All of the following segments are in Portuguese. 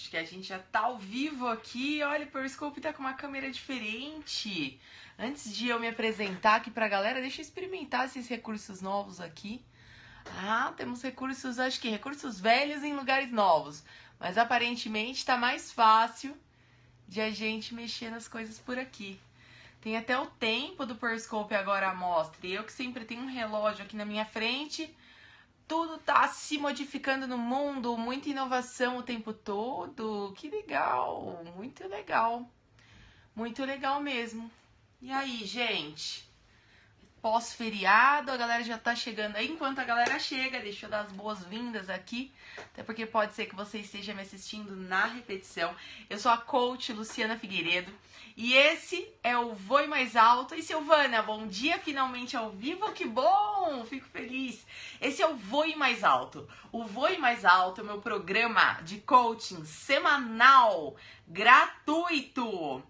Acho que a gente já tá ao vivo aqui. Olha, o Periscope tá com uma câmera diferente. Antes de eu me apresentar aqui pra galera, deixa eu experimentar esses recursos novos aqui. Ah, temos recursos, acho que recursos velhos em lugares novos. Mas aparentemente tá mais fácil de a gente mexer nas coisas por aqui. Tem até o tempo do Periscope agora à mostra. E eu que sempre tenho um relógio aqui na minha frente. Tudo tá se modificando no mundo, muita inovação o tempo todo. Que legal, muito legal mesmo. E aí, gente? Pós-feriado, a galera já tá chegando aí. Enquanto a galera chega, deixa eu dar as boas-vindas aqui, até porque pode ser que você esteja me assistindo na repetição. Eu sou a coach Luciana Figueiredo e esse é o Voe Mais Alto. E Silvana, bom dia, finalmente ao vivo, que bom, fico feliz. Esse é o Voe Mais Alto. O Voe Mais Alto é o meu programa de coaching semanal, gratuito.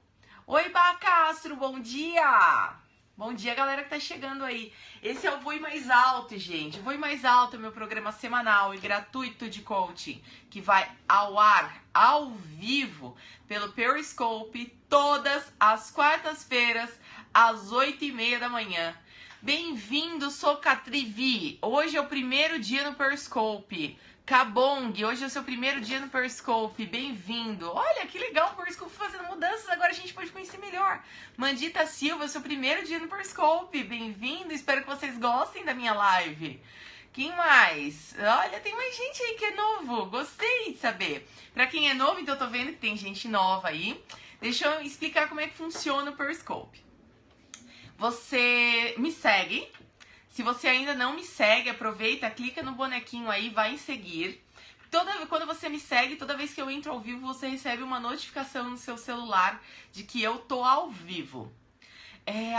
Oi, Bacastro, bom dia! Bom dia, galera que tá chegando aí. Esse é o Voe Mais Alto, gente. O Voe Mais Alto é meu programa semanal e gratuito de coaching, que vai ao ar, ao vivo, pelo Periscope, todas as quartas-feiras, às 8h30 da manhã. Bem-vindo, sou Catrivi. Hoje é o primeiro dia no Periscope. Kabong, hoje é o seu primeiro dia no Periscope, bem-vindo. Olha, que legal o Periscope fazendo mudanças, agora a gente pode conhecer melhor. Mandita Silva, seu primeiro dia no Periscope, bem-vindo, espero que vocês gostem da minha live. Quem mais? Olha, tem mais gente aí que é novo, gostei de saber. Pra quem é novo, então eu tô vendo que tem gente nova aí. Deixa eu explicar como é que funciona o Periscope. Você me segue. Se você ainda não me segue, aproveita, clica no bonequinho aí, vai em seguir. Quando você me segue, toda vez que eu entro ao vivo, você recebe uma notificação no seu celular de que eu tô ao vivo.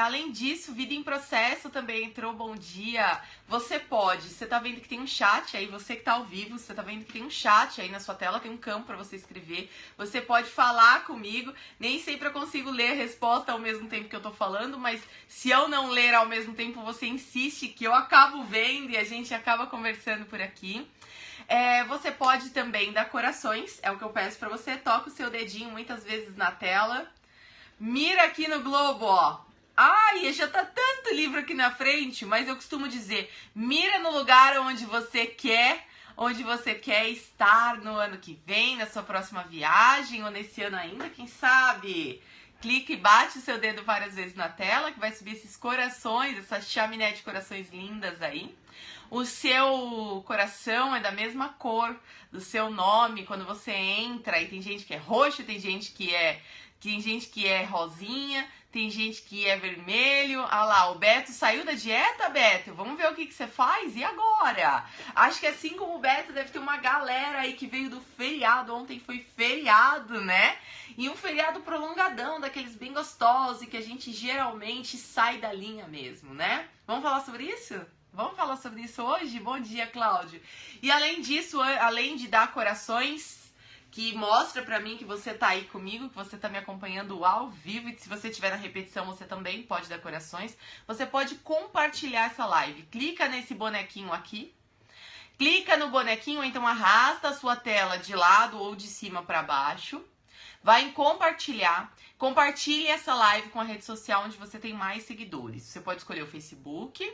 Além disso, Vida em Processo também entrou, bom dia. Você tá vendo que tem um chat aí, você que tá ao vivo, você tá vendo que tem um chat aí na sua tela, tem um campo para você escrever. Você pode falar comigo, nem sempre eu consigo ler a resposta ao mesmo tempo que eu tô falando, mas se eu não ler ao mesmo tempo, você insiste que eu acabo vendo e a gente acaba conversando por aqui. Você pode também dar corações, é o que eu peço pra você, toca o seu dedinho muitas vezes na tela. Mira aqui no globo, ó. Ai, já tá tanto livro aqui na frente, mas eu costumo dizer, mira no lugar onde você quer estar no ano que vem, na sua próxima viagem, ou nesse ano ainda, quem sabe? Clica e bate o seu dedo várias vezes na tela, que vai subir esses corações, essa chaminé de corações lindas aí. O seu coração é da mesma cor do seu nome quando você entra, e tem gente que é roxo, tem gente que é rosinha, tem gente que é vermelho. Ah lá, o Beto saiu da dieta, Beto? Vamos ver o que você faz? E agora? Acho que assim como o Beto, deve ter uma galera aí que veio do feriado. Ontem foi feriado, né? E um feriado prolongadão, daqueles bem gostosos, e que a gente geralmente sai da linha mesmo, né? Vamos falar sobre isso? Vamos falar sobre isso hoje? Bom dia, Cláudio. E além disso, além de dar corações, que mostra pra mim que você tá aí comigo, que você tá me acompanhando ao vivo, e se você estiver na repetição, você também pode dar corações. Você pode compartilhar essa live. Clica nesse bonequinho aqui. Clica no bonequinho, então arrasta a sua tela de lado ou de cima pra baixo. Vai em compartilhar. Compartilhe essa live com a rede social onde você tem mais seguidores. Você pode escolher o Facebook.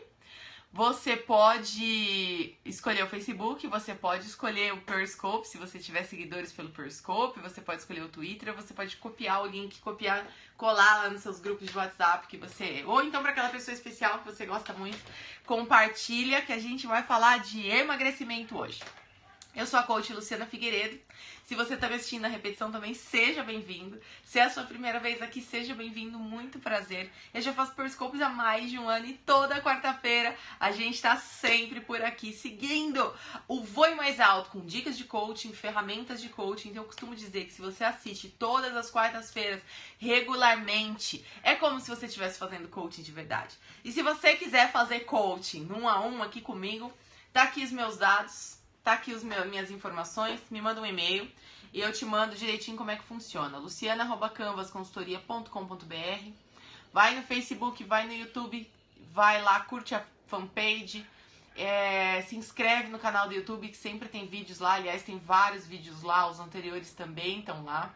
Você pode escolher o Facebook, você pode escolher o Periscope, se você tiver seguidores pelo Periscope, você pode escolher o Twitter, você pode copiar o link, colar lá nos seus grupos de WhatsApp que você... Ou então para aquela pessoa especial que você gosta muito, compartilha, que a gente vai falar de emagrecimento hoje. Eu sou a coach Luciana Figueiredo. Se você está me assistindo na repetição também, seja bem-vindo. Se é a sua primeira vez aqui, seja bem-vindo, muito prazer. Eu já faço Periscopes há mais de um ano e toda quarta-feira a gente está sempre por aqui, seguindo o Voe Mais Alto, com dicas de coaching, ferramentas de coaching. Então eu costumo dizer que se você assiste todas as quartas-feiras regularmente, é como se você estivesse fazendo coaching de verdade. E se você quiser fazer coaching 1-a-1 aqui comigo, tá aqui os meus dados. Tá aqui minhas informações, me manda um e-mail e eu te mando direitinho como é que funciona. luciana@canvasconsultoria.com.br. Vai no Facebook, vai no YouTube, vai lá, curte a fanpage, Se inscreve no canal do YouTube, que sempre tem vídeos lá. Aliás, tem vários vídeos lá, os anteriores também estão lá.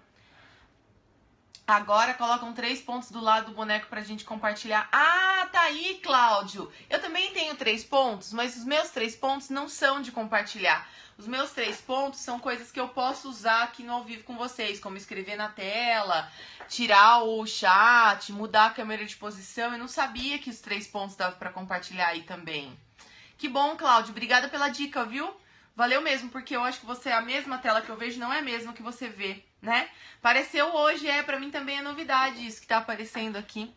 Agora colocam 3 pontos do lado do boneco pra gente compartilhar. Ah, tá aí, Cláudio. Eu também tenho 3 pontos, mas os meus 3 pontos não são de compartilhar. Os meus 3 pontos são coisas que eu posso usar aqui no ao vivo com vocês, como escrever na tela, tirar o chat, mudar a câmera de posição. Eu não sabia que os 3 pontos dava pra compartilhar aí também. Que bom, Cláudio. Obrigada pela dica, viu? Valeu mesmo, porque eu acho que você, a mesma tela que eu vejo não é a mesma que você vê, né? Apareceu hoje, pra mim também é novidade isso que tá aparecendo aqui.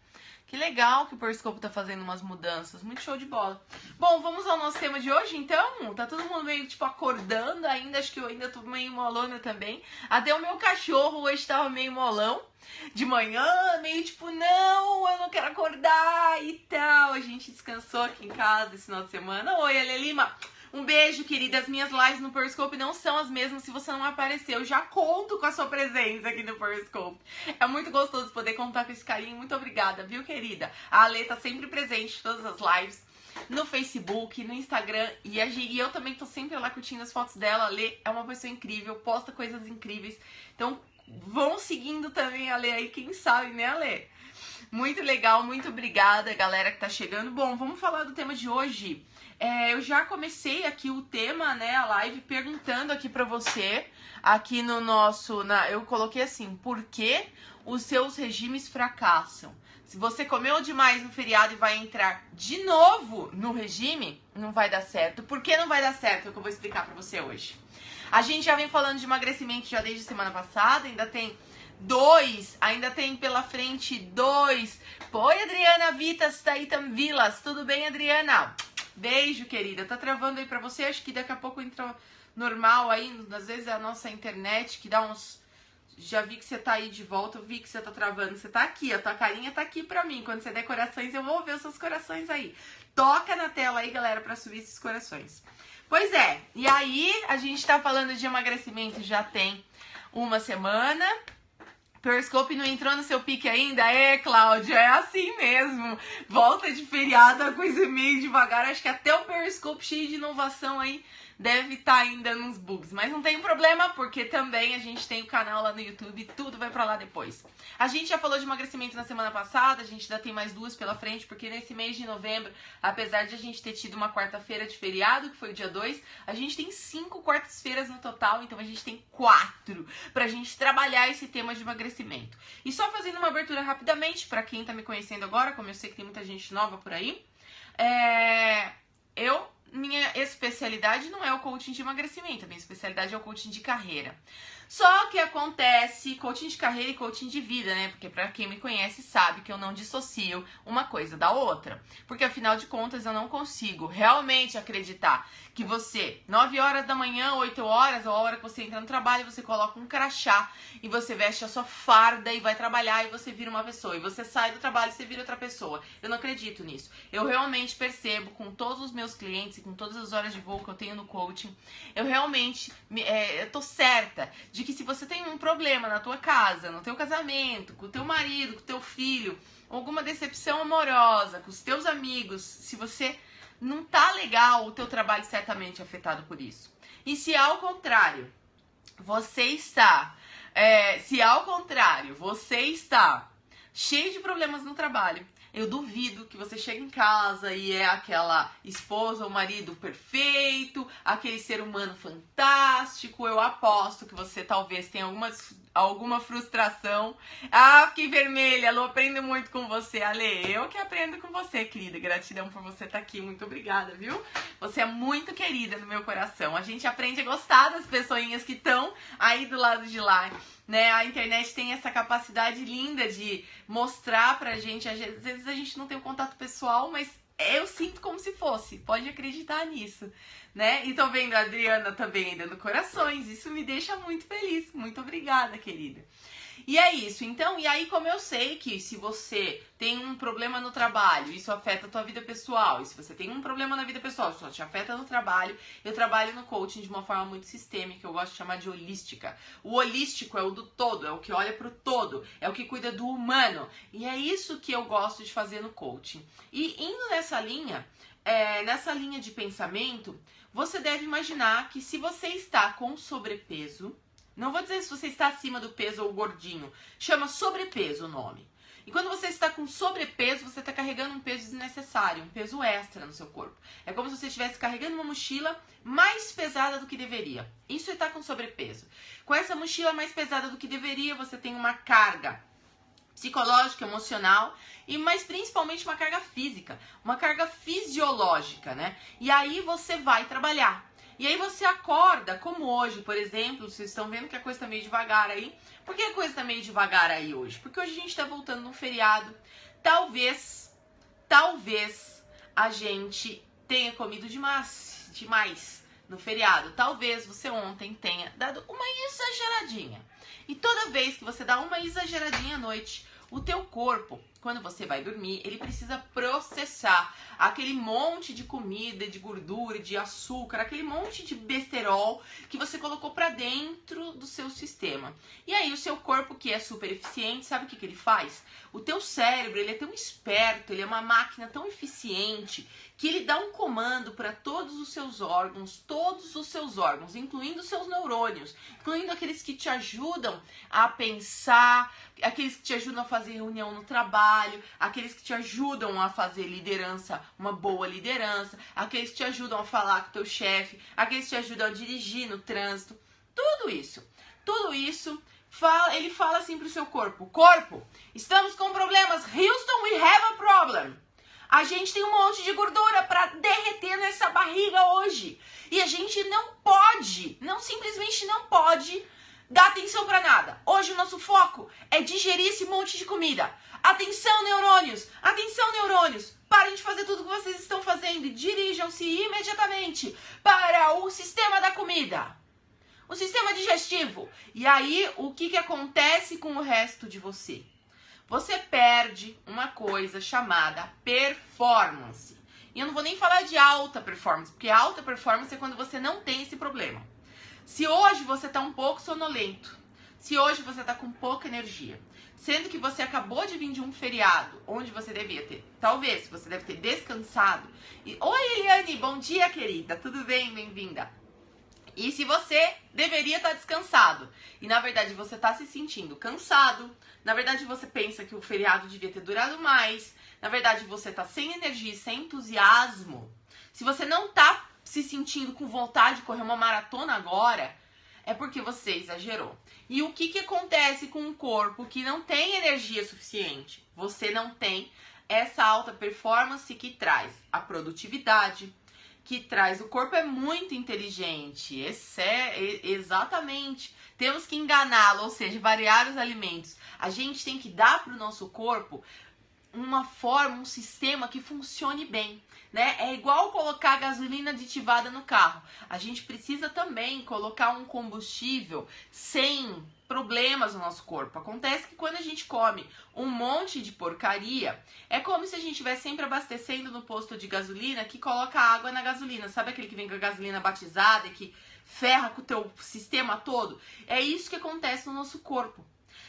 Que legal que o Periscope tá fazendo umas mudanças, muito show de bola. Bom, vamos ao nosso tema de hoje, então? Tá todo mundo meio, tipo, acordando ainda, acho que eu ainda tô meio molona também. Até o meu cachorro hoje tava meio molão, de manhã, meio tipo, não, eu não quero acordar e tal. A gente descansou aqui em casa esse final de semana. Oi, Ale Lima! Um beijo, querida. As minhas lives no Periscope não são as mesmas se você não aparecer. Eu já conto com a sua presença aqui no Periscope. É muito gostoso poder contar com esse carinho. Muito obrigada, viu, querida? A Ale tá sempre presente em todas as lives. No Facebook, no Instagram. E eu também tô sempre lá curtindo as fotos dela. A Ale é uma pessoa incrível, posta coisas incríveis. Então, vão seguindo também a Ale aí, quem sabe, né, Ale? Muito legal, muito obrigada, galera que tá chegando. Bom, vamos falar do tema de hoje. Eu já comecei aqui o tema, né, a live, perguntando aqui pra você, aqui no nosso, eu coloquei assim, por que os seus regimes fracassam? Se você comeu demais no feriado e vai entrar de novo no regime, não vai dar certo. Por que não vai dar certo? É o que eu vou explicar pra você hoje. A gente já vem falando de emagrecimento já desde semana passada, ainda tem pela frente 2. Oi, Adriana Vitas, Taitam Vilas, tudo bem, Adriana? Beijo, querida. Tá travando aí pra você? Acho que daqui a pouco entra normal aí. Às vezes é a nossa internet que dá uns... Já vi que você tá aí de volta, eu vi que você tá travando. Você tá aqui, a tua carinha tá aqui pra mim. Quando você der corações, eu vou ver os seus corações aí. Toca na tela aí, galera, pra subir esses corações. Pois é, e aí a gente tá falando de emagrecimento já tem uma semana... Periscope não entrou no seu pique ainda? Cláudia, é assim mesmo. Volta de feriado, a coisa meio devagar. Acho que até o Periscope cheio de inovação aí deve estar ainda nos bugs. Mas não tem problema, porque também a gente tem o canal lá no YouTube, tudo vai pra lá depois. A gente já falou de emagrecimento na semana passada, a gente ainda tem mais 2 pela frente, porque nesse mês de novembro, apesar de a gente ter tido uma quarta-feira de feriado, que foi o dia 2, a gente tem 5 quartas-feiras no total, então a gente tem 4 pra gente trabalhar esse tema de emagrecimento. E só fazendo uma abertura rapidamente, pra quem tá me conhecendo agora, como eu sei que tem muita gente nova por aí, minha especialidade não é o coaching de emagrecimento, a minha especialidade é o coaching de carreira. Só que acontece coaching de carreira e coaching de vida, né? Porque pra quem me conhece sabe que eu não dissocio uma coisa da outra. Porque afinal de contas eu não consigo realmente acreditar que você, 9 horas da manhã, 8 horas, ou a hora que você entra no trabalho, você coloca um crachá e você veste a sua farda e vai trabalhar e você vira uma pessoa. E você sai do trabalho e você vira outra pessoa. Eu não acredito nisso. Eu realmente percebo com todos os meus clientes e com todas as horas de voo que eu tenho no coaching, eu realmente eu tô certa de que se você tem um problema na tua casa, no teu casamento, com o teu marido, com o teu filho, alguma decepção amorosa, com os teus amigos, se você não tá legal, o teu trabalho certamente é afetado por isso. E se ao contrário, você está cheio de problemas no trabalho, eu duvido que você chegue em casa e é aquela esposa ou marido perfeito, aquele ser humano fantástico. Eu aposto que você talvez tenha alguma frustração. Ah, fiquei vermelha, Lu, aprendo muito com você, Ale. Eu que aprendo com você, querida. Gratidão por você estar aqui, muito obrigada, viu? Você é muito querida no meu coração. A gente aprende a gostar das pessoinhas que estão aí do lado de lá, né? A internet tem essa capacidade linda de mostrar pra gente, às vezes a gente não tem um contato pessoal, mas eu sinto como se fosse, pode acreditar nisso, né? E tô vendo a Adriana também aí dando corações, isso me deixa muito feliz, muito obrigada, querida. E é isso, então, e aí como eu sei que se você tem um problema no trabalho, isso afeta a tua vida pessoal, e se você tem um problema na vida pessoal, isso só te afeta no trabalho, eu trabalho no coaching de uma forma muito sistêmica, eu gosto de chamar de holística. O holístico é o do todo, é o que olha pro todo, é o que cuida do humano, e é isso que eu gosto de fazer no coaching. E indo nessa linha, nessa linha de pensamento, você deve imaginar que se você está com sobrepeso, não vou dizer se você está acima do peso ou gordinho, chama sobrepeso o nome. E quando você está com sobrepeso, você está carregando um peso desnecessário, um peso extra no seu corpo. É como se você estivesse carregando uma mochila mais pesada do que deveria. Isso é estar com sobrepeso. Com essa mochila mais pesada do que deveria, você tem uma carga psicológica, emocional, mas principalmente uma carga física, uma carga fisiológica, né? E aí você vai trabalhar. E aí você acorda, como hoje, por exemplo, vocês estão vendo que a coisa tá meio devagar aí. Por que a coisa tá meio devagar aí hoje? Porque hoje a gente tá voltando num feriado. Talvez a gente tenha comido demais no feriado. Talvez você ontem tenha dado uma exageradinha. E toda vez que você dá uma exageradinha à noite, o teu corpo, quando você vai dormir, ele precisa processar aquele monte de comida, de gordura, de açúcar, aquele monte de besterol que você colocou pra dentro do seu sistema. E aí o seu corpo, que é super eficiente, sabe o que ele faz? O teu cérebro, ele é tão esperto, ele é uma máquina tão eficiente, que ele dá um comando para todos os seus órgãos, incluindo os seus neurônios, incluindo aqueles que te ajudam a pensar, aqueles que te ajudam a fazer reunião no trabalho, aqueles que te ajudam a fazer liderança, uma boa liderança, aqueles que te ajudam a falar com o teu chefe, aqueles que te ajudam a dirigir no trânsito, tudo isso, ele fala assim pro seu corpo: corpo, estamos com problemas, Houston, we have a problem. A gente tem um monte de gordura para derreter nessa barriga hoje. E a gente simplesmente não pode dar atenção para nada. Hoje o nosso foco é digerir esse monte de comida. Atenção, neurônios! Parem de fazer tudo o que vocês estão fazendo e dirijam-se imediatamente para o sistema da comida. O sistema digestivo. E aí, o que acontece com o resto de você? Você perde uma coisa chamada performance. E eu não vou nem falar de alta performance, porque alta performance é quando você não tem esse problema. Se hoje você está um pouco sonolento, se hoje você está com pouca energia, sendo que você acabou de vir de um feriado, onde você devia ter, talvez, você deve ter descansado. Oi, Eliane, bom dia, querida, tudo bem? Bem-vinda. E se você deveria estar descansado, e na verdade você está se sentindo cansado, na verdade você pensa que o feriado devia ter durado mais, na verdade você está sem energia, sem entusiasmo, se você não está se sentindo com vontade de correr uma maratona agora, é porque você exagerou. E o que acontece com um corpo que não tem energia suficiente? Você não tem essa alta performance que traz a produtividade, que traz. O corpo é muito inteligente, exatamente. Temos que enganá-lo, ou seja, variar os alimentos. A gente tem que dar para o nosso corpo uma forma, um sistema que funcione bem, né? É igual colocar gasolina aditivada no carro. A gente precisa também colocar um combustível sem problemas no nosso corpo. Acontece que quando a gente come um monte de porcaria, é como se a gente estivesse sempre abastecendo no posto de gasolina que coloca água na gasolina. Sabe aquele que vem com a gasolina batizada e que ferra com o teu sistema todo? É isso que acontece no nosso corpo,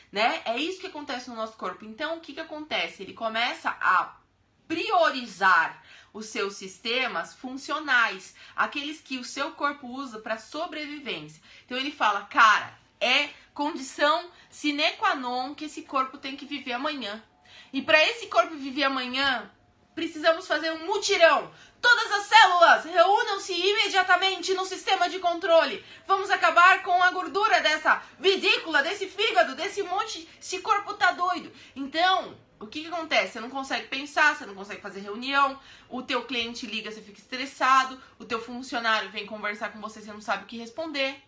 né? É isso que acontece no nosso corpo. Então, o que acontece? Ele começa a priorizar os seus sistemas funcionais, aqueles que o seu corpo usa para sobrevivência. Então, ele fala, cara, é condição sine qua non que esse corpo tem que viver amanhã. E para esse corpo viver amanhã, precisamos fazer um mutirão. Todas as células reúnam-se imediatamente no sistema de controle. Vamos acabar com a gordura dessa vesícula, desse fígado, desse monte. Esse corpo tá doido. Então, o que acontece? Você não consegue pensar, você não consegue fazer reunião, o teu cliente liga, você fica estressado, o teu funcionário vem conversar com você, você não sabe o que responder.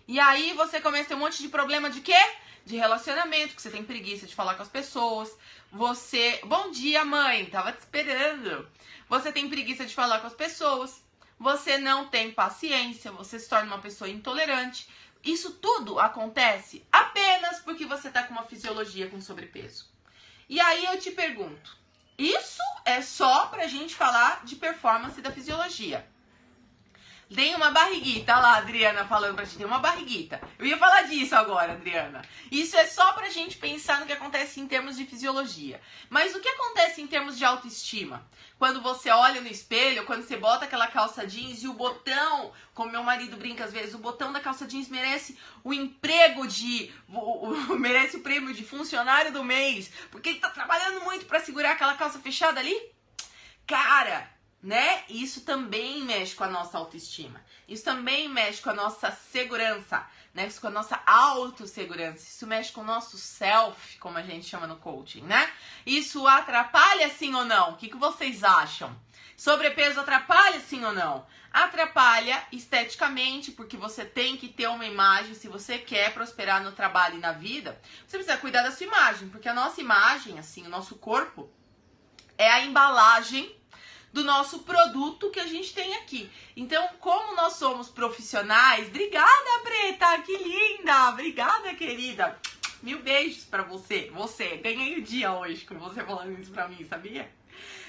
E aí você começa a ter um monte de problema de quê? De relacionamento, que você tem preguiça de falar com as pessoas. Você... Bom dia, mãe! Tava te esperando. Você tem preguiça de falar com as pessoas. Você não tem paciência. Você se torna uma pessoa intolerante. Isso tudo acontece apenas porque você tá com uma fisiologia com sobrepeso. E aí eu te pergunto, isso é só pra gente falar de performance da fisiologia. Tem uma barriguita, olha lá, a Adriana falando pra gente, tem uma barriguita. Eu ia falar disso agora, Adriana. Isso é só pra gente pensar no que acontece em termos de fisiologia. Mas o que acontece em termos de autoestima? Quando você olha no espelho, quando você bota aquela calça jeans e o botão, como meu marido brinca às vezes, o botão da calça jeans merece o emprego merece o prêmio de funcionário do mês, porque ele tá trabalhando muito pra segurar aquela calça fechada ali? Cara, né? Isso também mexe com a nossa autoestima. Isso também mexe com a nossa segurança, né? Isso com a nossa autossegurança. Isso mexe com o nosso self, como a gente chama no coaching, né? Isso atrapalha sim ou não? O que vocês acham? Sobrepeso atrapalha sim ou não? Atrapalha esteticamente, porque você tem que ter uma imagem. Se você quer prosperar no trabalho e na vida, você precisa cuidar da sua imagem, porque a nossa imagem, assim, o nosso corpo é a embalagem do nosso produto que a gente tem aqui. Então, como nós somos profissionais, obrigada, Preta, que linda, obrigada, querida. 1000 beijos pra você. Ganhei o dia hoje com você falando isso pra mim, sabia?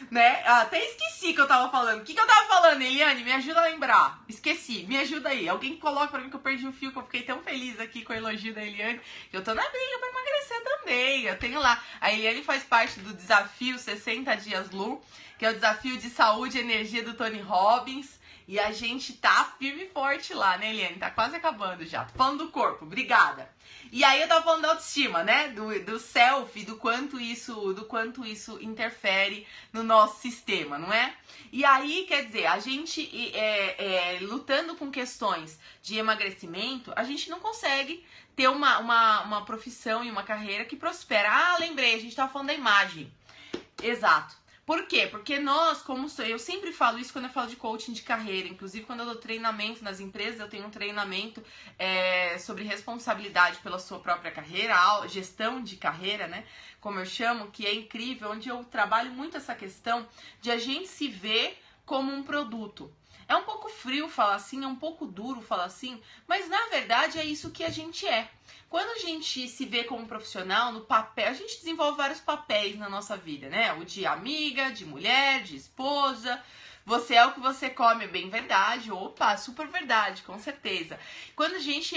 Né? Até esqueci que eu tava falando. O que eu tava falando, Eliane? Me ajuda a lembrar. Esqueci, me ajuda aí. Alguém coloca pra mim que eu perdi o fio, que eu fiquei tão feliz aqui com o elogio da Eliane. Que eu tô na briga pra emagrecer também. Eu tenho lá. A Eliane faz parte do desafio 60 Dias Lu, que é o desafio de saúde e energia do Tony Robbins. E a gente tá firme e forte lá, né, Eliane? Tá quase acabando já. Tô falando do corpo, obrigada. E aí eu tava falando da autoestima, né? Do self, do quanto isso interfere no nosso sistema, não é? E aí, quer dizer, a gente lutando com questões de emagrecimento, a gente não consegue ter uma profissão e uma carreira que prospera. Ah, lembrei, a gente tava falando da imagem. Exato. Por quê? Porque nós, eu sempre falo isso quando eu falo de coaching de carreira, inclusive quando eu dou treinamento nas empresas, eu tenho um treinamento sobre responsabilidade pela sua própria carreira, gestão de carreira, né? Como eu chamo, que é incrível, onde eu trabalho muito essa questão de a gente se ver como um produto. É um pouco frio falar assim, é um pouco duro falar assim, mas na verdade é isso que a gente é. Quando a gente se vê como profissional, no papel, a gente desenvolve vários papéis na nossa vida, né? O de amiga, de mulher, de esposa. Você é o que você come, é bem verdade. Opa, super verdade, com certeza. Quando a gente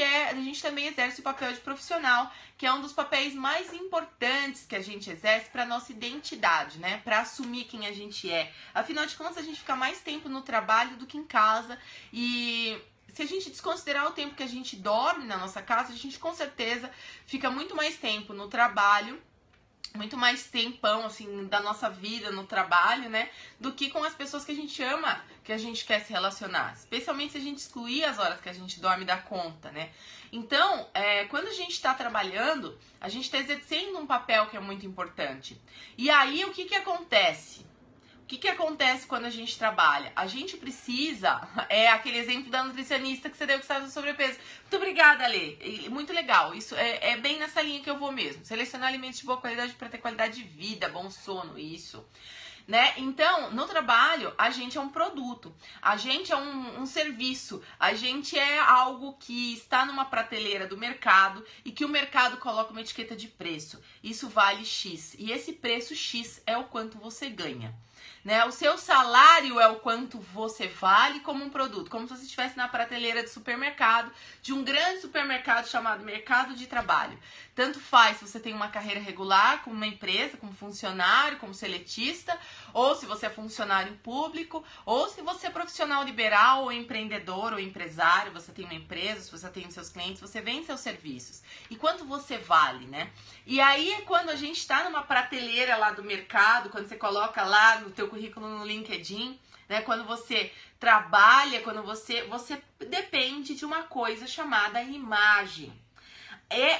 também exerce o papel de profissional, que é um dos papéis mais importantes que a gente exerce para nossa identidade, né? Para assumir quem a gente é. Afinal de contas, a gente fica mais tempo no trabalho do que em casa e se a gente desconsiderar o tempo que a gente dorme na nossa casa, a gente com certeza fica muito mais tempo no trabalho, muito mais tempão, assim, da nossa vida no trabalho, né, do que com as pessoas que a gente ama, que a gente quer se relacionar. Especialmente se a gente excluir as horas que a gente dorme da conta, né. Então, quando a gente está trabalhando, a gente está exercendo um papel que é muito importante. E aí, o que acontece? O que acontece quando a gente trabalha? A gente precisa, aquele exemplo da nutricionista que você deu que estava no sobrepeso. Muito obrigada, Lê. Muito legal. Isso é bem nessa linha que eu vou mesmo. Selecionar alimentos de boa qualidade para ter qualidade de vida, bom sono, isso. Né? Então, no trabalho, a gente é um produto, a gente é um serviço, a gente é algo que está numa prateleira do mercado e que o mercado coloca uma etiqueta de preço. Isso vale X e esse preço X é o quanto você ganha. Né? O seu salário é o quanto você vale como um produto, como se você estivesse na prateleira de supermercado, de um grande supermercado chamado mercado de trabalho. Tanto faz se você tem uma carreira regular com uma empresa, como funcionário, como seletista, ou se você é funcionário público, ou se você é profissional liberal, ou empreendedor, ou empresário, você tem uma empresa, se você tem seus clientes, você vende seus serviços. E quanto você vale, né? E aí é quando a gente está numa prateleira lá do mercado, quando você coloca lá no teu currículo no LinkedIn, né? Quando você trabalha, quando você depende de uma coisa chamada imagem.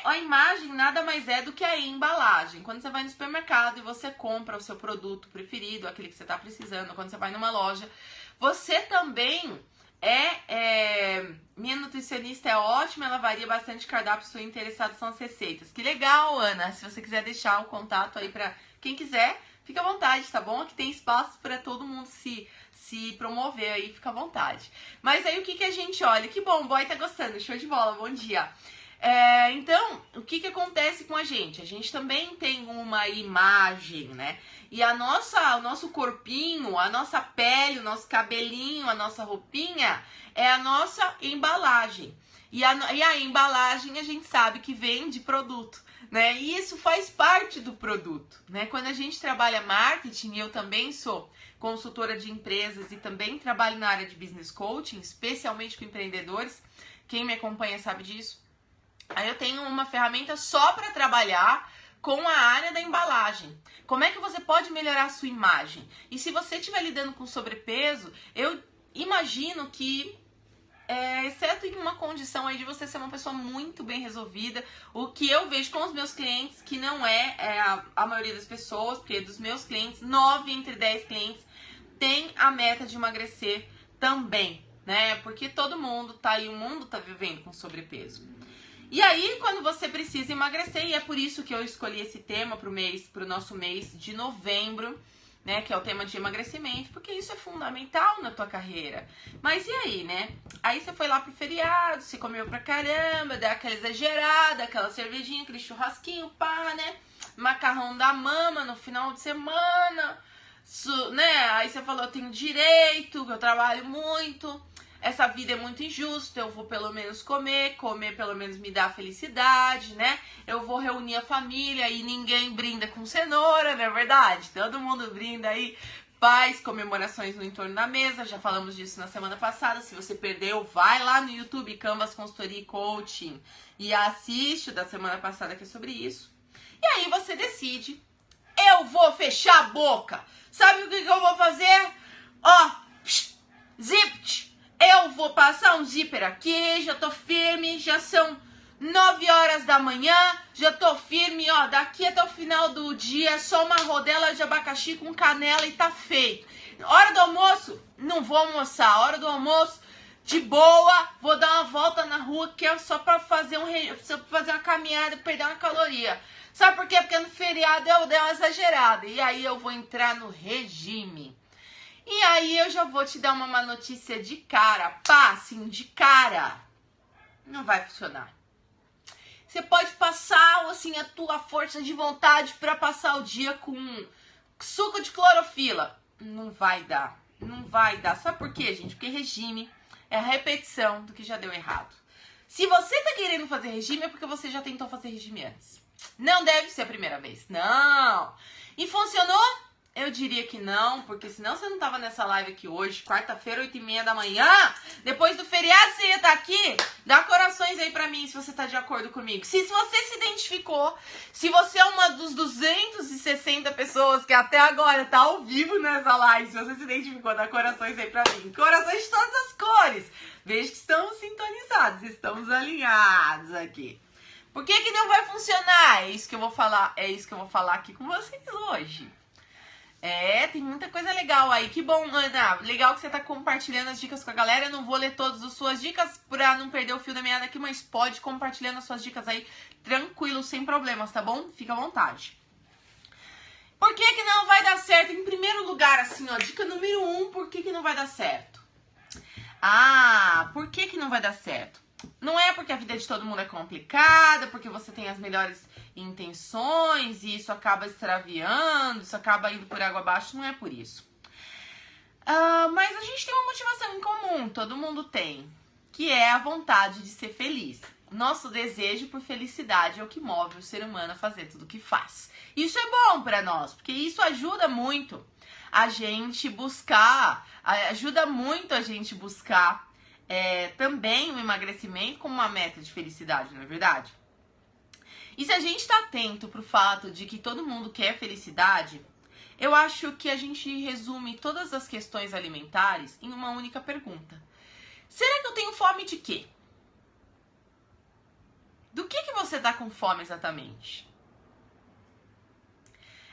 A imagem nada mais é do que a embalagem. Quando você vai no supermercado e você compra o seu produto preferido, aquele que você está precisando, quando você vai numa loja, você também minha nutricionista é ótima, ela varia bastante cardápio, estou interessada, são as receitas. Que legal, Ana, se você quiser deixar o contato aí para quem quiser, fica à vontade, tá bom? Aqui tem espaço para todo mundo se promover aí, fica à vontade. Mas aí o que a gente olha? Que bom, o boy tá gostando, show de bola, bom dia. Então, o que acontece com a gente? A gente também tem uma imagem, né? E o nosso corpinho, a nossa pele, o nosso cabelinho, a nossa roupinha é a nossa embalagem. E a embalagem a gente sabe que vem de produto, né? E isso faz parte do produto, né? Quando a gente trabalha marketing, eu também sou consultora de empresas e também trabalho na área de business coaching, especialmente com empreendedores. Quem me acompanha sabe disso. Aí eu tenho uma ferramenta só para trabalhar com a área da embalagem. Como é que você pode melhorar a sua imagem? E se você estiver lidando com sobrepeso, eu imagino que, exceto em uma condição aí de você ser uma pessoa muito bem resolvida, o que eu vejo com os meus clientes, que não a maioria das pessoas, porque dos meus clientes, 9 entre 10 clientes tem a meta de emagrecer também, né? Porque todo mundo tá aí, o mundo tá vivendo com sobrepeso. E aí, quando você precisa emagrecer, e é por isso que eu escolhi esse tema pro nosso mês de novembro, né, que é o tema de emagrecimento, porque isso é fundamental na tua carreira. Mas e aí, né? Aí você foi lá pro feriado, você comeu pra caramba, deu aquela exagerada, aquela cervejinha, aquele churrasquinho, pá, né? Macarrão da mama no final de semana, né? Aí você falou, eu tenho direito, que eu trabalho muito, essa vida é muito injusta, eu vou pelo menos comer pelo menos me dá felicidade, né? Eu vou reunir a família e ninguém brinda com cenoura, não é verdade? Todo mundo brinda aí, faz comemorações no entorno da mesa, já falamos disso na semana passada. Se você perdeu, vai lá no YouTube, Canvas Consultoria e Coaching, e assiste o da semana passada que é sobre isso. E aí você decide, eu vou fechar a boca. Sabe o que eu vou fazer? Ó, zipt! Eu vou passar um zíper aqui, já tô firme, já são 9 horas da manhã, já tô firme, ó, daqui até o final do dia, só uma rodela de abacaxi com canela e tá feito. Hora do almoço, não vou almoçar, hora do almoço, de boa, vou dar uma volta na rua, que é só pra fazer uma caminhada, perder uma caloria. Sabe por quê? Porque no feriado eu dei uma exagerada, e aí eu vou entrar no regime. E aí eu já vou te dar uma má notícia de cara, pá, assim, de cara. Não vai funcionar. Você pode passar, assim, a tua força de vontade pra passar o dia com suco de clorofila. Não vai dar, não vai dar. Sabe por quê, gente? Porque regime é a repetição do que já deu errado. Se você tá querendo fazer regime é porque você já tentou fazer regime antes. Não deve ser a primeira vez, não. E funcionou? Eu diria que não, porque senão você não tava nessa live aqui hoje, quarta-feira, 8h30 da manhã. Depois do feriado você ia estar aqui. Dá corações aí pra mim se você tá de acordo comigo. Se você se identificou, se você é uma dos 260 pessoas que até agora tá ao vivo nessa live, se você se identificou, dá corações aí pra mim. Corações de todas as cores. Vejo que estamos sintonizados, estamos alinhados aqui. Por que não vai funcionar? É isso que eu vou falar aqui com vocês hoje. Tem muita coisa legal aí. Que bom, Ana. Legal que você tá compartilhando as dicas com a galera. Eu não vou ler todas as suas dicas pra não perder o fio da meada aqui, mas pode compartilhando as suas dicas aí, tranquilo, sem problemas, tá bom? Fica à vontade. Por que não vai dar certo? Em primeiro lugar, assim, ó, dica número 1, por que não vai dar certo? Por que não vai dar certo? Não é porque a vida de todo mundo é complicada, porque você tem as melhores intenções e isso acaba extraviando, isso acaba indo por água abaixo, não é por isso. Mas a gente tem uma motivação em comum, todo mundo tem, que é a vontade de ser feliz. Nosso desejo por felicidade é o que move o ser humano a fazer tudo o que faz. Isso é bom pra nós, porque isso ajuda muito a gente buscar, também o emagrecimento como uma meta de felicidade, não é verdade? E se a gente tá atento pro fato de que todo mundo quer felicidade, eu acho que a gente resume todas as questões alimentares em uma única pergunta. Será que eu tenho fome de quê? Do que você tá com fome exatamente?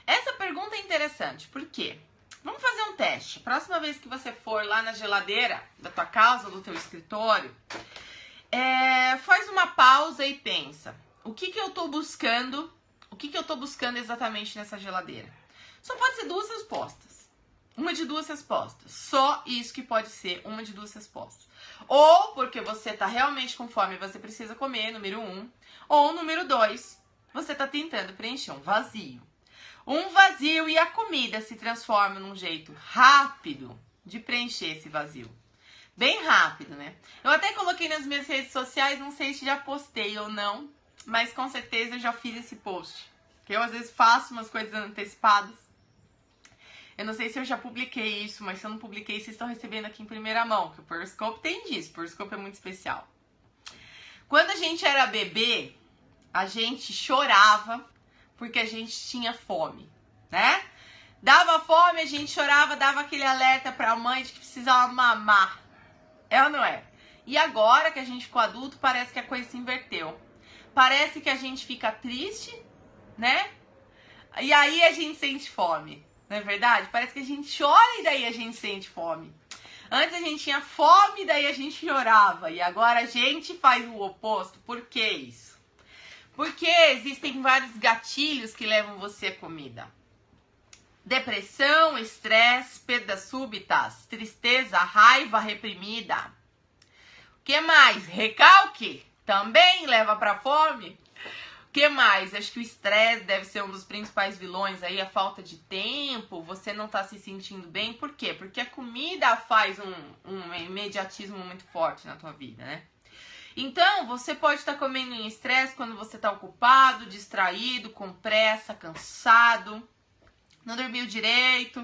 Essa pergunta é interessante, por quê? Vamos fazer um teste. Próxima vez que você for lá na geladeira da tua casa ou do teu escritório, faz uma pausa e pensa. O que eu tô buscando? O que eu tô buscando exatamente nessa geladeira? Só pode ser duas respostas. Uma de duas respostas. Só isso que pode ser uma de duas respostas. Ou porque você tá realmente com fome e você precisa comer, número 1. Ou número 2, você tá tentando preencher um vazio. Um vazio e a comida se transforma num jeito rápido de preencher esse vazio. Bem rápido, né? Eu até coloquei nas minhas redes sociais, não sei se já postei ou não, mas com certeza eu já fiz esse post. Que eu às vezes faço umas coisas antecipadas. Eu não sei se eu já publiquei isso, mas se eu não publiquei, vocês estão recebendo aqui em primeira mão, que o Periscope tem disso, o Periscope é muito especial. Quando a gente era bebê, a gente chorava porque a gente tinha fome, né? Dava fome, a gente chorava, dava aquele alerta pra mãe de que precisava mamar. É ou não é? E agora que a gente ficou adulto, parece que a coisa se inverteu. Parece que a gente fica triste, né? E aí a gente sente fome. Não é verdade? Parece que a gente chora e daí a gente sente fome. Antes a gente tinha fome e daí a gente chorava. E agora a gente faz o oposto. Por que isso? Porque existem vários gatilhos que levam você à comida. Depressão, estresse, perdas súbitas, tristeza, raiva reprimida. O que mais? Recalque também leva pra fome. O que mais? Acho que o estresse deve ser um dos principais vilões aí, a falta de tempo, você não tá se sentindo bem. Por quê? Porque a comida faz um imediatismo muito forte na tua vida, né? Então, você pode estar comendo em estresse quando você tá ocupado, distraído, com pressa, cansado, não dormiu direito.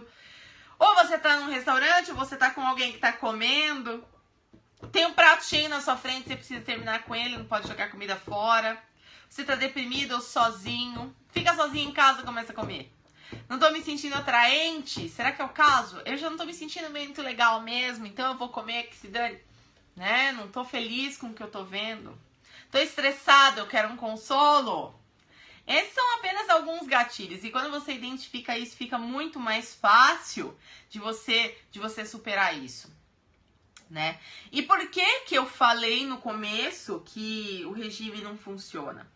Ou você tá num restaurante, ou você tá com alguém que tá comendo, tem um prato cheio na sua frente, você precisa terminar com ele, não pode jogar comida fora. Você tá deprimido ou sozinho, fica sozinho em casa e começa a comer. Não tô me sentindo atraente, será que é o caso? Eu já não tô me sentindo muito legal mesmo, então eu vou comer que se dane, né? Não tô feliz com o que eu tô vendo. Tô estressado, eu quero um consolo. Esses são apenas alguns gatilhos e quando você identifica isso, fica muito mais fácil de você superar isso, né? E por que eu falei no começo que o regime não funciona?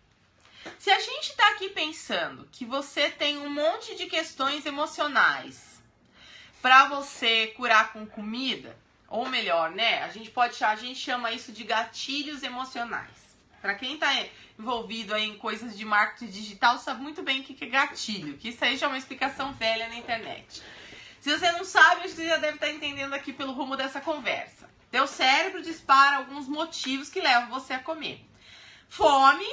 Se a gente tá aqui pensando que você tem um monte de questões emocionais pra você curar com comida, ou melhor, né? A gente chama isso de gatilhos emocionais. Pra quem tá envolvido aí em coisas de marketing digital, sabe muito bem o que é gatilho, que isso aí já é uma explicação velha na internet. Se você não sabe, acho que você já deve estar entendendo aqui pelo rumo dessa conversa. Teu cérebro dispara alguns motivos que levam você a comer. Fome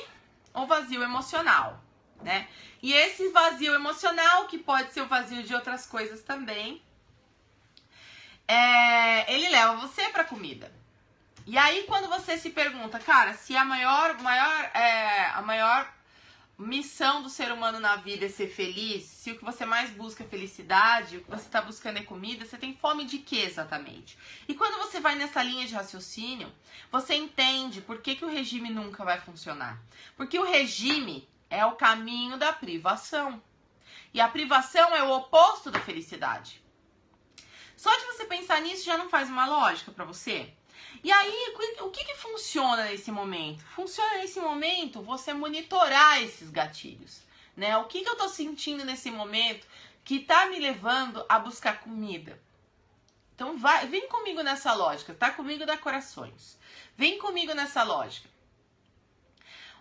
ou vazio emocional, né? E esse vazio emocional, que pode ser o vazio de outras coisas também, ele leva você pra comida. E aí quando você se pergunta, cara, se a maior missão do ser humano na vida é ser feliz, se o que você mais busca é felicidade, o que você está buscando é comida, você tem fome de quê exatamente? E quando você vai nessa linha de raciocínio, você entende por que o regime nunca vai funcionar. Porque o regime é o caminho da privação. E a privação é o oposto da felicidade. Só de você pensar nisso já não faz uma lógica para você? E aí, o que funciona nesse momento? Funciona nesse momento você monitorar esses gatilhos, né? O que eu tô sentindo nesse momento que tá me levando a buscar comida? Então, vem comigo nessa lógica, tá comigo da Corações. Vem comigo nessa lógica.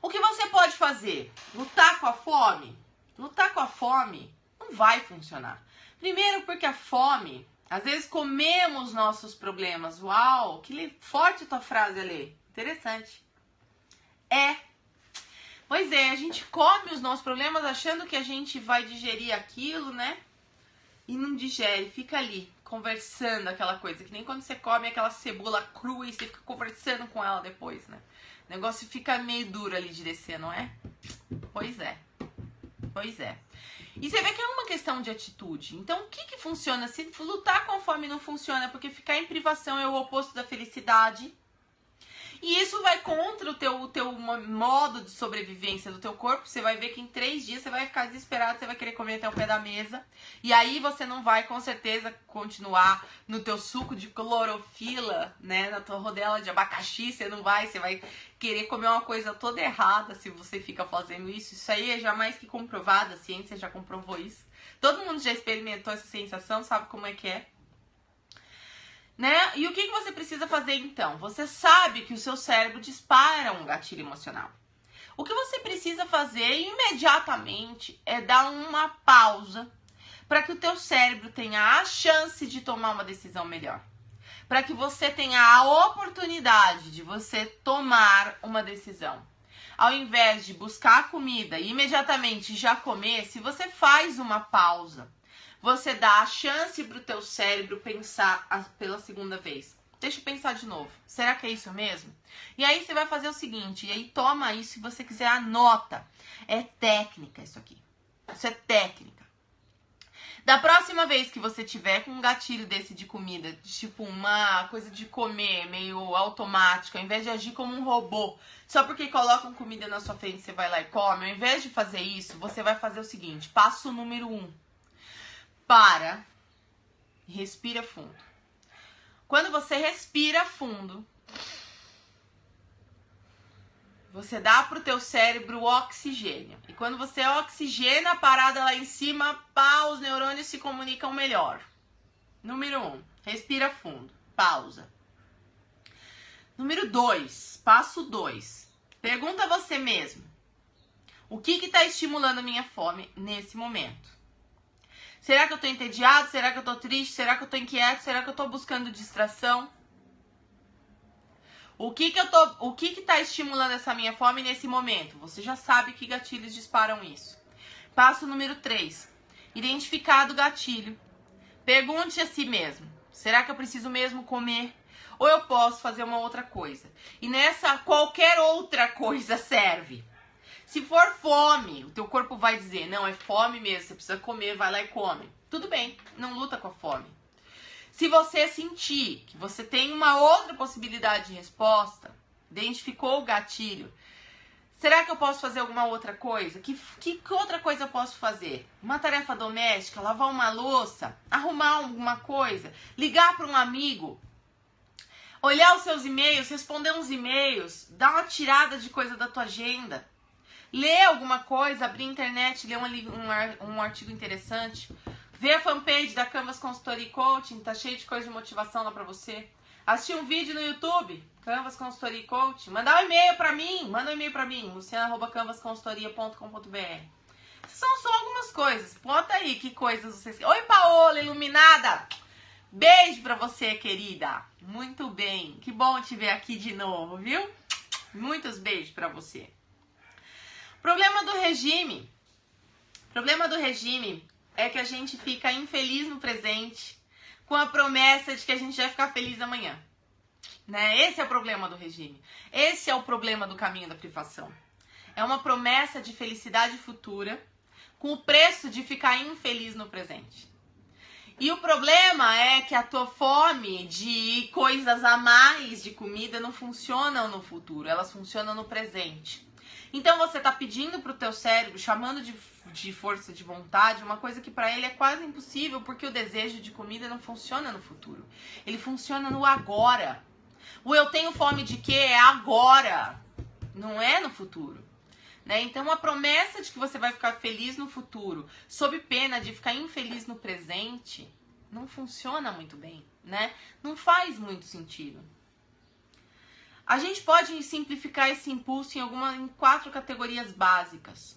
O que você pode fazer? Lutar com a fome? Lutar com a fome não vai funcionar. Primeiro porque a fome... Às vezes comemos nossos problemas. Uau, que forte tua frase, ali. Interessante. Pois é, a gente come os nossos problemas achando que a gente vai digerir aquilo, né? E não digere, fica ali, conversando aquela coisa. Que nem quando você come aquela cebola crua e você fica conversando com ela depois, né? O negócio fica meio duro ali de descer, não é? Pois é. Pois é. E você vê que é uma questão de atitude. Então, o que funciona? Se lutar com a fome não funciona, porque ficar em privação é o oposto da felicidade. E isso vai contra o teu modo de sobrevivência do teu corpo. Você vai ver que em 3 dias você vai ficar desesperado, você vai querer comer até o pé da mesa. E aí você não vai, com certeza, continuar no teu suco de clorofila, né? Na tua rodela de abacaxi, você vai querer comer uma coisa toda errada se você fica fazendo isso. Isso aí é jamais que comprovado, a ciência já comprovou isso. Todo mundo já experimentou essa sensação, sabe como é que é? Né? E o que você precisa fazer então? Você sabe que o seu cérebro dispara um gatilho emocional. O que você precisa fazer imediatamente é dar uma pausa para que o teu cérebro tenha a chance de tomar uma decisão melhor. Para que você tenha a oportunidade de você tomar uma decisão. Ao invés de buscar a comida e imediatamente já comer, se você faz uma pausa, você dá a chance para o teu cérebro pensar pela segunda vez. Deixa eu pensar de novo. Será que é isso mesmo? E aí você vai fazer o seguinte, e aí toma isso, se você quiser, anota. É técnica isso aqui. Isso é técnica. Da próxima vez que você tiver com um gatilho desse de comida, tipo uma coisa de comer meio automática, ao invés de agir como um robô, só porque colocam comida na sua frente você vai lá e come, ao invés de fazer isso, você vai fazer o seguinte, passo número 1. Para e respira fundo. Quando você respira fundo, você dá pro teu cérebro oxigênio. E quando você oxigena a parada lá em cima, pá, os neurônios se comunicam melhor. Número 1, respira fundo, pausa. Número 2, passo 2. Pergunta a você mesmo. O que está estimulando a minha fome nesse momento? Será que eu tô entediado? Será que eu tô triste? Será que eu tô inquieto? Será que eu tô buscando distração? O que tá estimulando essa minha fome nesse momento? Você já sabe que gatilhos disparam isso. Passo número 3. Identificado o gatilho. Pergunte a si mesmo. Será que eu preciso mesmo comer? Ou eu posso fazer uma outra coisa? E nessa, qualquer outra coisa serve. Se for fome, o teu corpo vai dizer, não, é fome mesmo, você precisa comer, vai lá e come. Tudo bem, não luta com a fome. Se você sentir que você tem uma outra possibilidade de resposta, identificou o gatilho, será que eu posso fazer alguma outra coisa? Que outra coisa eu posso fazer? Uma tarefa doméstica, lavar uma louça, arrumar alguma coisa, ligar para um amigo, olhar os seus e-mails, responder uns e-mails, dar uma tirada de coisa da tua agenda. Ler alguma coisa, abrir a internet, ler um artigo interessante, ver a fanpage da Canvas Consultoria e Coaching, tá cheio de coisa de motivação lá pra você. Assistir um vídeo no YouTube, Canvas Consultoria e Coaching, mandar um e-mail pra mim, manda um e-mail pra mim, luciana@canvasconsultoria.com.br. São só algumas coisas, bota aí que coisas vocês... Oi, Paola, iluminada! Beijo pra você, querida! Muito bem, que bom te ver aqui de novo, viu? Muitos beijos pra você. Problema do regime é que a gente fica infeliz no presente com a promessa de que a gente vai ficar feliz amanhã. Né? Esse é o problema do regime. Esse é o problema do caminho da privação. É uma promessa de felicidade futura com o preço de ficar infeliz no presente. E o problema é que a tua fome de coisas a mais de comida não funcionam no futuro, elas funcionam no presente. Então você tá pedindo pro teu cérebro, chamando de força de vontade, uma coisa que para ele é quase impossível, porque o desejo de comida não funciona no futuro. Ele funciona no agora. O eu tenho fome de quê é agora, não é no futuro. Né? Então a promessa de que você vai ficar feliz no futuro, sob pena de ficar infeliz no presente, não funciona muito bem, né? Não faz muito sentido. A gente pode simplificar esse impulso em 4 categorias básicas.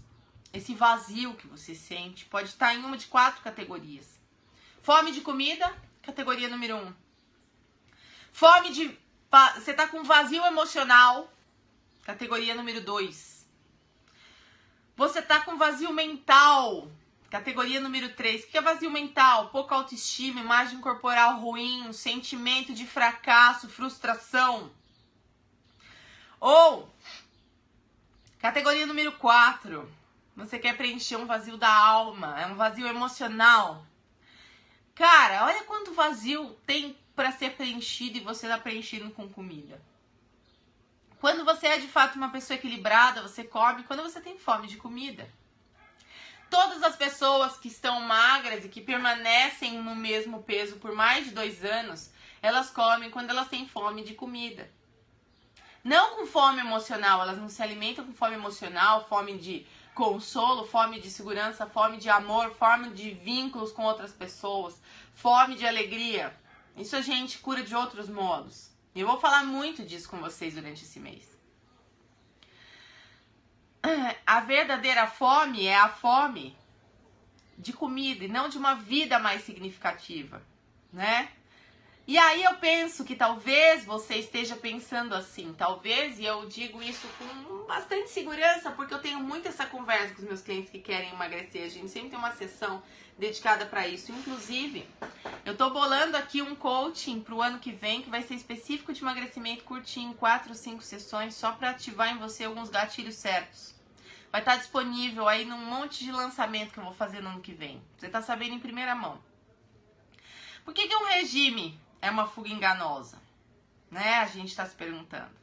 Esse vazio que você sente pode estar em uma de 4 categorias. Fome de comida, categoria número 1. Você tá com vazio emocional, categoria número 2. Você tá com vazio mental, categoria número 3. O que é vazio mental? Pouca autoestima, imagem corporal ruim, sentimento de fracasso, frustração. Ou, categoria número 4, você quer preencher um vazio da alma, é um vazio emocional. Cara, olha quanto vazio tem para ser preenchido e você tá preenchendo com comida. Quando você é de fato uma pessoa equilibrada, você come quando você tem fome de comida. Todas as pessoas que estão magras e que permanecem no mesmo peso por mais de 2 anos, elas comem quando elas têm fome de comida. Não com fome emocional, elas não se alimentam com fome emocional, fome de consolo, fome de segurança, fome de amor, fome de vínculos com outras pessoas, fome de alegria. Isso a gente cura de outros modos. E eu vou falar muito disso com vocês durante esse mês. A verdadeira fome é a fome de comida e não de uma vida mais significativa, né? E aí eu penso que talvez você esteja pensando assim, talvez, e eu digo isso com bastante segurança, porque eu tenho muito essa conversa com os meus clientes que querem emagrecer. A gente sempre tem uma sessão dedicada para isso. Inclusive, eu tô bolando aqui um coaching pro ano que vem, que vai ser específico de emagrecimento curtinho, 4 ou 5 sessões, só para ativar em você alguns gatilhos certos. Vai estar disponível aí num monte de lançamento que eu vou fazer no ano que vem. Você tá sabendo em primeira mão. Por que um regime é uma fuga enganosa? Né? A gente tá se perguntando.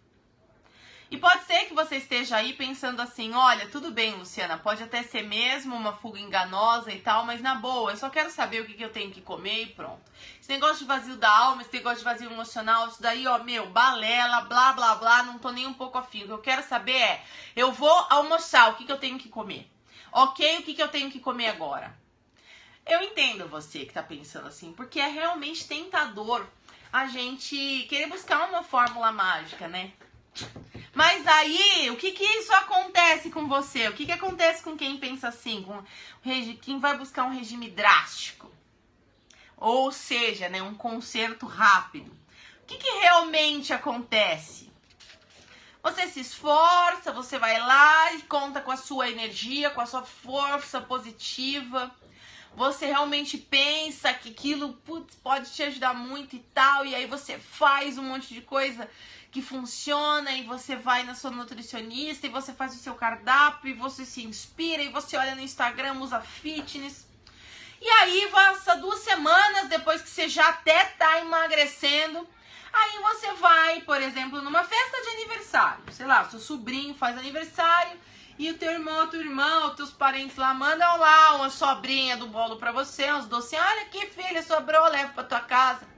E pode ser que você esteja aí pensando assim, olha, tudo bem, Luciana, pode até ser mesmo uma fuga enganosa e tal, mas na boa, eu só quero saber o que eu tenho que comer e pronto. Esse negócio de vazio da alma, esse negócio de vazio emocional, isso daí, ó, meu, balela, blá, blá, blá, não tô nem um pouco afim. O que eu quero saber é, eu vou almoçar, o que eu tenho que comer? Ok, o que eu tenho que comer agora? Eu entendo você que tá pensando assim, porque é realmente tentador a gente querer buscar uma fórmula mágica, né? Mas aí, o que isso acontece com você? O que acontece com quem pensa assim? Com quem vai buscar um regime drástico? Ou seja, né, um conserto rápido. O que realmente acontece? Você se esforça, você vai lá e conta com a sua energia, com a sua força positiva. Você realmente pensa que aquilo pode te ajudar muito e tal. E aí você faz um monte de coisa que funciona, e você vai na sua nutricionista, e você faz o seu cardápio, e você se inspira, e você olha no Instagram, usa fitness. E aí, passa 2 semanas depois que você já até tá emagrecendo, aí você vai, por exemplo, numa festa de aniversário. Sei lá, seu sobrinho faz aniversário, e o teu irmão, a tua irmã, os teus parentes lá mandam lá uma sobrinha do bolo pra você, uns docinhos. Olha aqui, filha, sobrou, leva pra tua casa.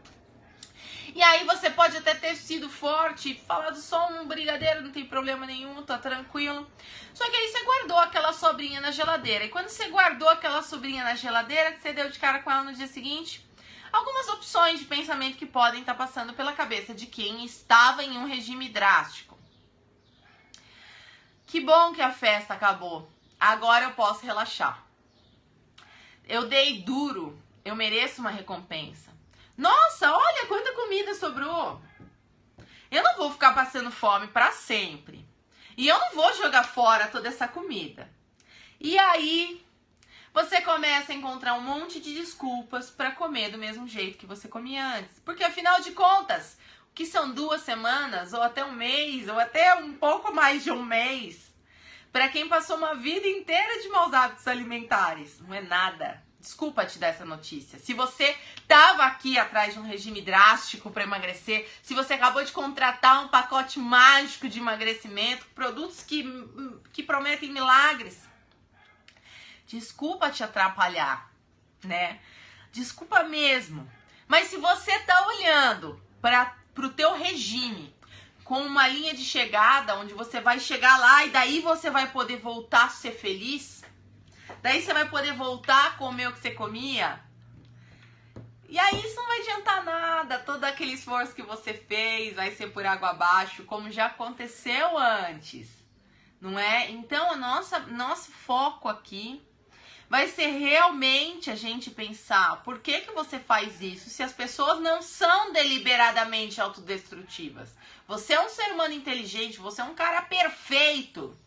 E aí você pode até ter sido forte, falado só um brigadeiro, não tem problema nenhum, tá tranquilo. Só que aí você guardou aquela sobrinha na geladeira. E quando você guardou aquela sobrinha na geladeira, que você deu de cara com ela no dia seguinte, algumas opções de pensamento que podem estar passando pela cabeça de quem estava em um regime drástico. Que bom que a festa acabou. Agora eu posso relaxar. Eu dei duro, eu mereço uma recompensa. Nossa, olha quanta comida sobrou. Eu não vou ficar passando fome para sempre. E eu não vou jogar fora toda essa comida. E aí, você começa a encontrar um monte de desculpas para comer do mesmo jeito que você comia antes. Porque afinal de contas, o que são 2 semanas, ou até um mês, ou até um pouco mais de um mês, para quem passou uma vida inteira de maus hábitos alimentares, não é nada. Desculpa te dar essa notícia. Se você estava aqui atrás de um regime drástico para emagrecer, se você acabou de contratar um pacote mágico de emagrecimento, produtos que prometem milagres, desculpa te atrapalhar, né? Desculpa mesmo. Mas se você tá olhando pro teu regime com uma linha de chegada, onde você vai chegar lá e daí você vai poder voltar a ser feliz, daí você vai poder voltar a comer o que você comia. E aí isso não vai adiantar nada. Todo aquele esforço que você fez vai ser por água abaixo, como já aconteceu antes. Não é? Então, nosso foco aqui vai ser realmente a gente pensar por que você faz isso se as pessoas não são deliberadamente autodestrutivas. Você é um ser humano inteligente, você é um cara perfeito.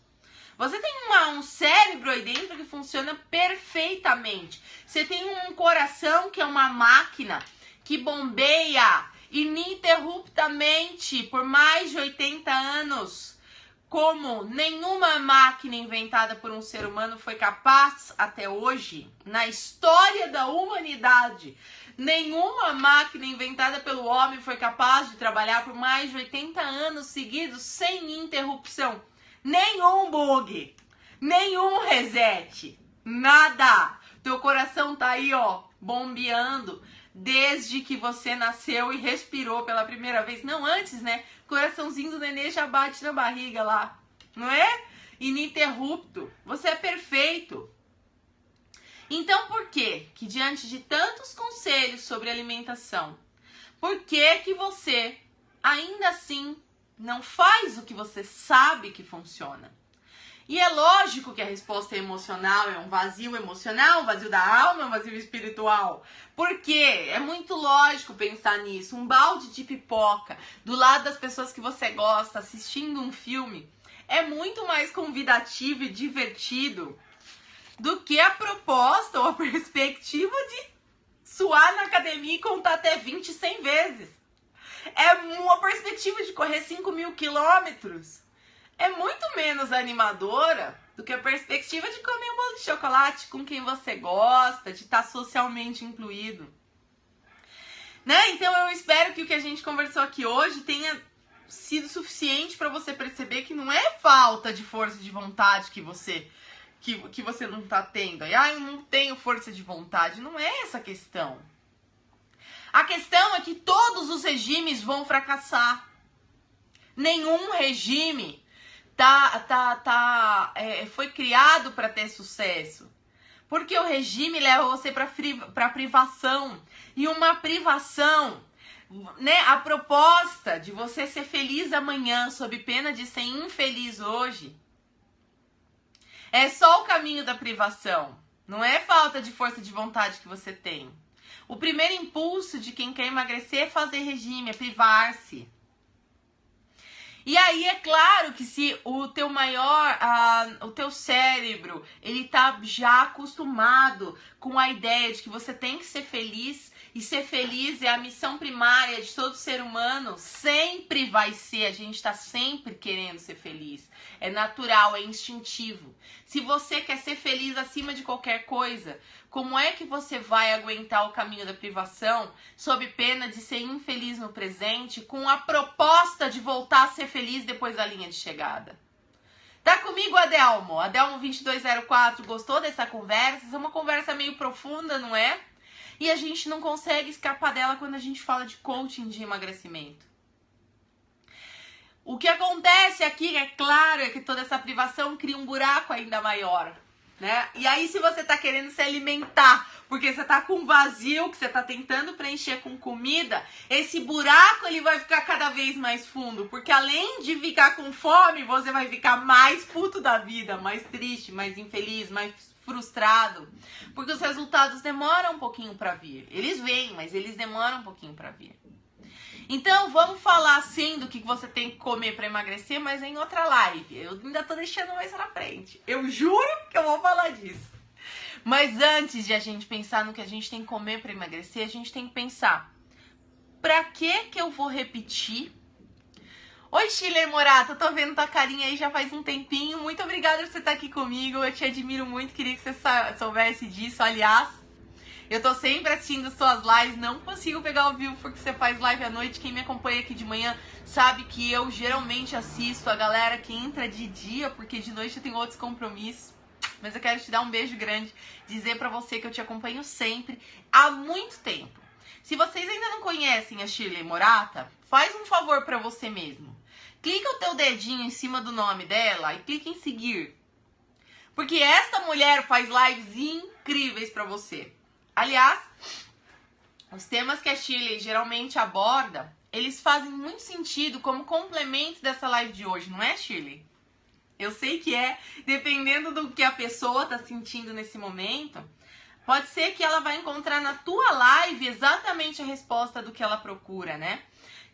Você tem um cérebro aí dentro que funciona perfeitamente. Você tem um coração que é uma máquina que bombeia ininterruptamente por mais de 80 anos. Como nenhuma máquina inventada por um ser humano foi capaz até hoje, na história da humanidade. Nenhuma máquina inventada pelo homem foi capaz de trabalhar por mais de 80 anos seguidos sem interrupção. Nenhum bug, nenhum reset, nada. Teu coração tá aí, ó, bombeando desde que você nasceu e respirou pela primeira vez. Não, antes, né? Coraçãozinho do nenê já bate na barriga lá, não é? ininterrupto. Você é perfeito. Então, por que diante de tantos conselhos sobre alimentação, por que você ainda assim não faz o que você sabe que funciona? E é lógico que a resposta emocional é um vazio emocional, um vazio da alma, um vazio espiritual. Por quê? É muito lógico pensar nisso. Um balde de pipoca do lado das pessoas que você gosta, assistindo um filme, é muito mais convidativo e divertido do que a proposta ou a perspectiva de suar na academia e contar até 20, 100 vezes. É uma perspectiva de correr 5.000 quilômetros. É muito menos animadora do que a perspectiva de comer um bolo de chocolate com quem você gosta, de estar socialmente incluído. Né? Então eu espero que o que a gente conversou aqui hoje tenha sido suficiente para você perceber que não é falta de força de vontade que você não está tendo. Eu não tenho força de vontade. Não é essa a questão. A questão é que todos os regimes vão fracassar. Nenhum regime foi criado para ter sucesso. Porque o regime leva você para privação. E uma privação, né? A proposta de você ser feliz amanhã sob pena de ser infeliz hoje é só o caminho da privação. Não é falta de força de vontade que você tem. O primeiro impulso de quem quer emagrecer é fazer regime, é privar-se. E aí é claro que se o teu cérebro, ele tá já acostumado com a ideia de que você tem que ser feliz, e ser feliz é a missão primária de todo ser humano, sempre vai ser, a gente tá sempre querendo ser feliz. É natural, é instintivo. Se você quer ser feliz acima de qualquer coisa, como é que você vai aguentar o caminho da privação sob pena de ser infeliz no presente com a proposta de voltar a ser feliz depois da linha de chegada? Tá comigo, Adelmo? Adelmo 2204, gostou dessa conversa? Essa é uma conversa meio profunda, não é? E a gente não consegue escapar dela quando a gente fala de coaching de emagrecimento. O que acontece aqui, é claro, é que toda essa privação cria um buraco ainda maior, né? E aí, se você tá querendo se alimentar, porque você tá com vazio, que você tá tentando preencher com comida, esse buraco, ele vai ficar cada vez mais fundo, porque além de ficar com fome, você vai ficar mais puto da vida, mais triste, mais infeliz, mais frustrado, porque os resultados demoram um pouquinho pra vir. Eles vêm, mas eles demoram um pouquinho pra vir. Então, vamos falar sim do que você tem que comer para emagrecer, mas em outra live. Eu ainda tô deixando mais pra frente. Eu juro que eu vou falar disso. Mas antes de a gente pensar no que a gente tem que comer para emagrecer, a gente tem que pensar: pra que eu vou repetir? Oi, Shirley Morato, tô vendo tua carinha aí já faz um tempinho. Muito obrigada por você estar aqui comigo. Eu te admiro muito, queria que você soubesse disso. Aliás, eu tô sempre assistindo suas lives, não consigo pegar ao vivo porque você faz live à noite. Quem me acompanha aqui de manhã sabe que eu geralmente assisto a galera que entra de dia, porque de noite eu tenho outros compromissos. Mas eu quero te dar um beijo grande, dizer pra você que eu te acompanho sempre, há muito tempo. Se vocês ainda não conhecem a Shirley Morata, faz um favor pra você mesmo. Clica o teu dedinho em cima do nome dela e clica em seguir. Porque esta mulher faz lives incríveis pra você. Aliás, os temas que a Shirley geralmente aborda, eles fazem muito sentido como complemento dessa live de hoje, não é, Shirley? Eu sei que é, dependendo do que a pessoa tá sentindo nesse momento, pode ser que ela vai encontrar na tua live exatamente a resposta do que ela procura, né?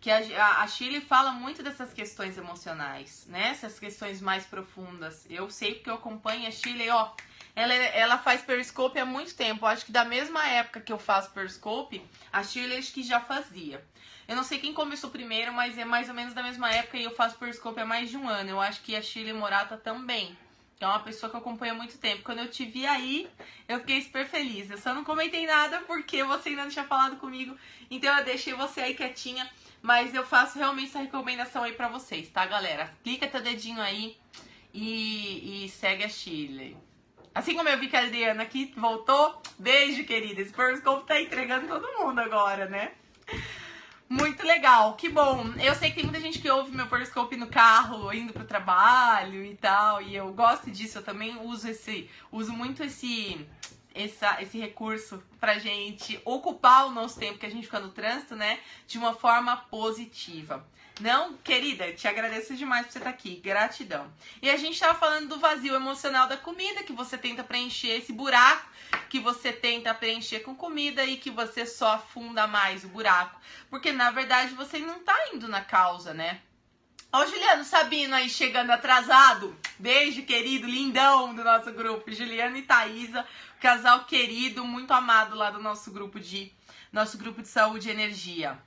Que a Shirley fala muito dessas questões emocionais, né? Essas questões mais profundas. Eu sei porque eu acompanho a Shirley, ó. Ela faz Periscope há muito tempo. Acho que da mesma época que eu faço Periscope, a Shirley acho que já fazia. Eu não sei quem começou primeiro, mas é mais ou menos da mesma época e eu faço Periscope há mais de um ano. Eu acho que a Shirley Morata também. Que é uma pessoa que eu acompanho há muito tempo. Quando eu te vi aí, eu fiquei super feliz. Eu só não comentei nada porque você ainda não tinha falado comigo. Então eu deixei você aí quietinha. Mas eu faço realmente essa recomendação aí pra vocês, tá, galera? Clica teu dedinho aí e segue a Shirley. Assim como eu vi que a Adriana aqui voltou, beijo, querida. Esse Periscope tá entregando todo mundo agora, né? Muito legal, que bom. Eu sei que tem muita gente que ouve meu Periscope no carro, indo pro trabalho e tal, e eu gosto disso, eu também uso muito esse recurso pra gente ocupar o nosso tempo que a gente fica no trânsito, né, de uma forma positiva. Não, querida, te agradeço demais por você estar aqui, gratidão. E a gente tava falando do vazio emocional da comida, que você tenta preencher esse buraco, que você tenta preencher com comida e que você só afunda mais o buraco. Porque, na verdade, você não tá indo na causa, né? Ó o Juliano Sabino aí chegando atrasado. Beijo, querido, lindão do nosso grupo. Juliano e Thaisa, casal querido, muito amado lá do nosso grupo de saúde e energia.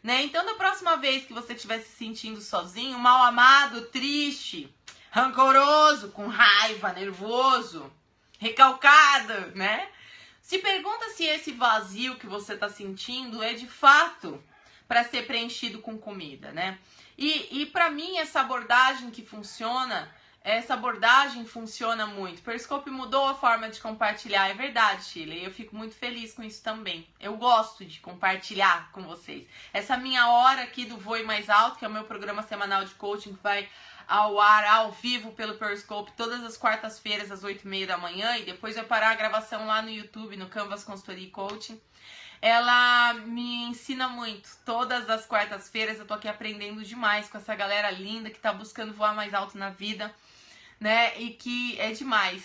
Né? Então, da próxima vez que você estiver se sentindo sozinho, mal amado, triste, rancoroso, com raiva, nervoso, recalcado, né? Se pergunta se esse vazio que você está sentindo é de fato para ser preenchido com comida, né? E para mim essa abordagem funciona muito. O Periscope mudou a forma de compartilhar, é verdade, Sheila, e eu fico muito feliz com isso também. Eu gosto de compartilhar com vocês. Essa minha hora aqui do Voe Mais Alto, que é o meu programa semanal de coaching, que vai ao ar, ao vivo, pelo Periscope, todas as quartas-feiras, às 8h30 da manhã, e depois vai parar a gravação lá no YouTube, no Canvas Consultoria e Coaching. Ela me ensina muito. Todas as quartas-feiras eu tô aqui aprendendo demais com essa galera linda que tá buscando voar mais alto na vida, né? E que é demais.